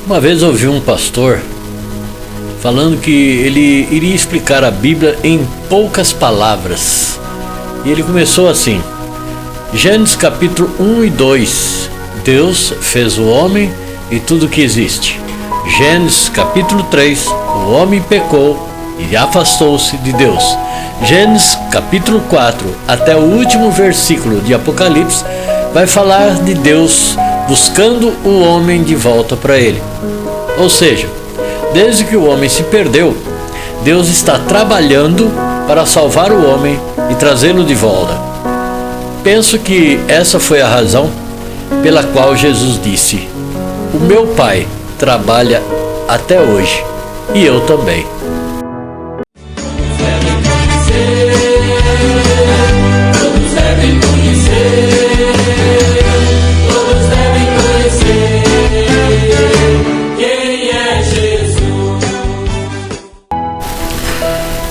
Uma vez eu ouvi um pastor falando que ele iria explicar a Bíblia em poucas palavras. E ele começou assim: Gênesis capítulo 1 e 2, Deus fez o homem e tudo que existe. Gênesis capítulo 3, o homem pecou e afastou-se de Deus. Gênesis capítulo 4 até o último versículo de Apocalipse vai falar de Deus buscando o homem de volta para ele. Ou seja, desde que o homem se perdeu, Deus está trabalhando para salvar o homem e trazê-lo de volta. Penso que essa foi a razão pela qual Jesus disse: o meu Pai trabalha até hoje e eu também.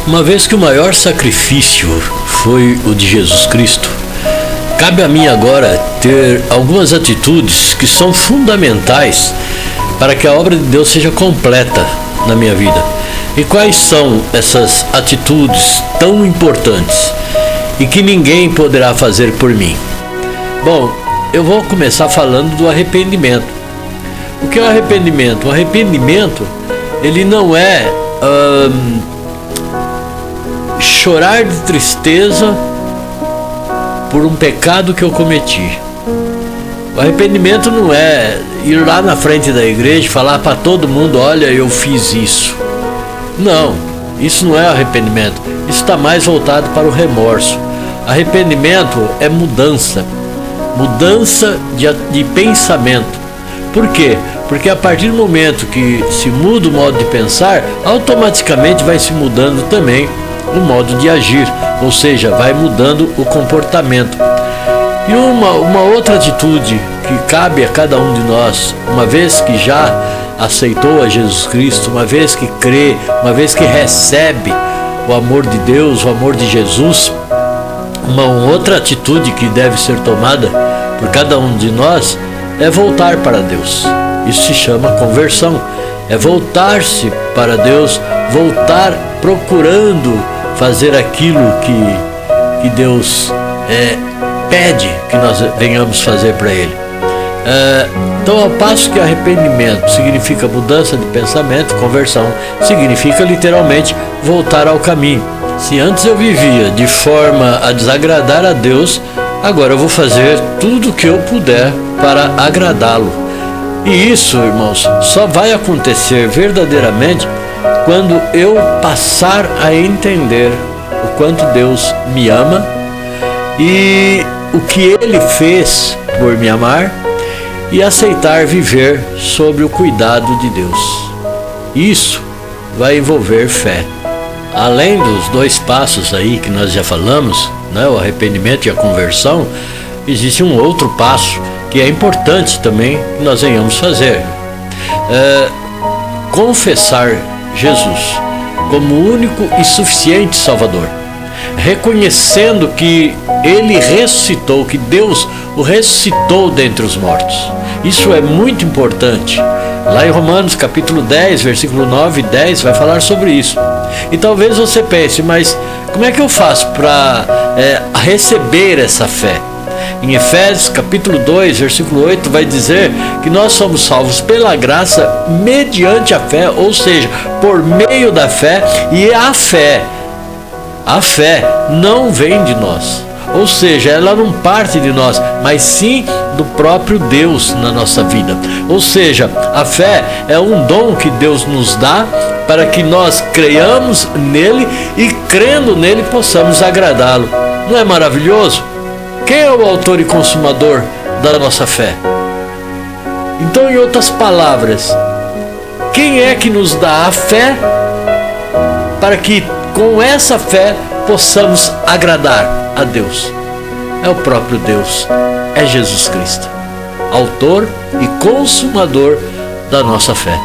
Uma vez que o maior sacrifício foi o de Jesus Cristo, cabe a mim agora ter algumas atitudes que são fundamentais para que a obra de Deus seja completa na minha vida. E quais são essas atitudes tão importantes e que ninguém poderá fazer por mim? Bom, eu vou começar falando do arrependimento. O que é o arrependimento? O arrependimento, ele não é chorar de tristeza por um pecado que eu cometi. O arrependimento não é ir lá na frente da igreja e falar para todo mundo: olha, eu fiz isso. Não, isso não é arrependimento. Isso está mais voltado para o remorso. Arrependimento é mudança de pensamento. Por quê? Porque a partir do momento que se muda o modo de pensar, automaticamente vai se mudando também o modo de agir, ou seja, vai mudando o comportamento. E uma outra atitude que cabe a cada um de nós, uma vez que já aceitou a Jesus Cristo, uma vez que crê, uma vez que recebe o amor de Deus, o amor de Jesus, uma outra atitude que deve ser tomada por cada um de nós é voltar para Deus. Isso se chama conversão, é voltar-se para Deus, voltar procurando fazer aquilo que Deus pede que nós venhamos fazer para Ele. Então, ao passo que arrependimento significa mudança de pensamento, conversão significa literalmente voltar ao caminho. Se antes eu vivia de forma a desagradar a Deus, agora eu vou fazer tudo o que eu puder para agradá-lo. E isso, irmãos, só vai acontecer verdadeiramente quando eu passar a entender o quanto Deus me ama e o que Ele fez por me amar, e aceitar viver sob o cuidado de Deus. Isso vai envolver fé. Além dos dois passos aí que nós já falamos, né, o arrependimento e a conversão, existe um outro passo que é importante também que nós venhamos fazer. Confessar Jesus como único e suficiente Salvador, reconhecendo que Ele ressuscitou, que Deus o ressuscitou dentre os mortos. Isso é muito importante. Lá em Romanos capítulo 10, versículo 9 e 10 vai falar sobre isso. E talvez você pense: mas como é que eu faço para receber essa fé? Em Efésios capítulo 2, versículo 8 vai dizer que nós somos salvos pela graça mediante a fé, ou seja, por meio da fé. E a fé não vem de nós, ou seja, ela não parte de nós, mas sim do próprio Deus na nossa vida. Ou seja, a fé é um dom que Deus nos dá para que nós creiamos nele e, crendo nele, possamos agradá-lo. Não é maravilhoso? Quem é o autor e consumador da nossa fé? Então, em outras palavras, quem é que nos dá a fé para que com essa fé possamos agradar a Deus? É o próprio Deus, é Jesus Cristo, autor e consumador da nossa fé.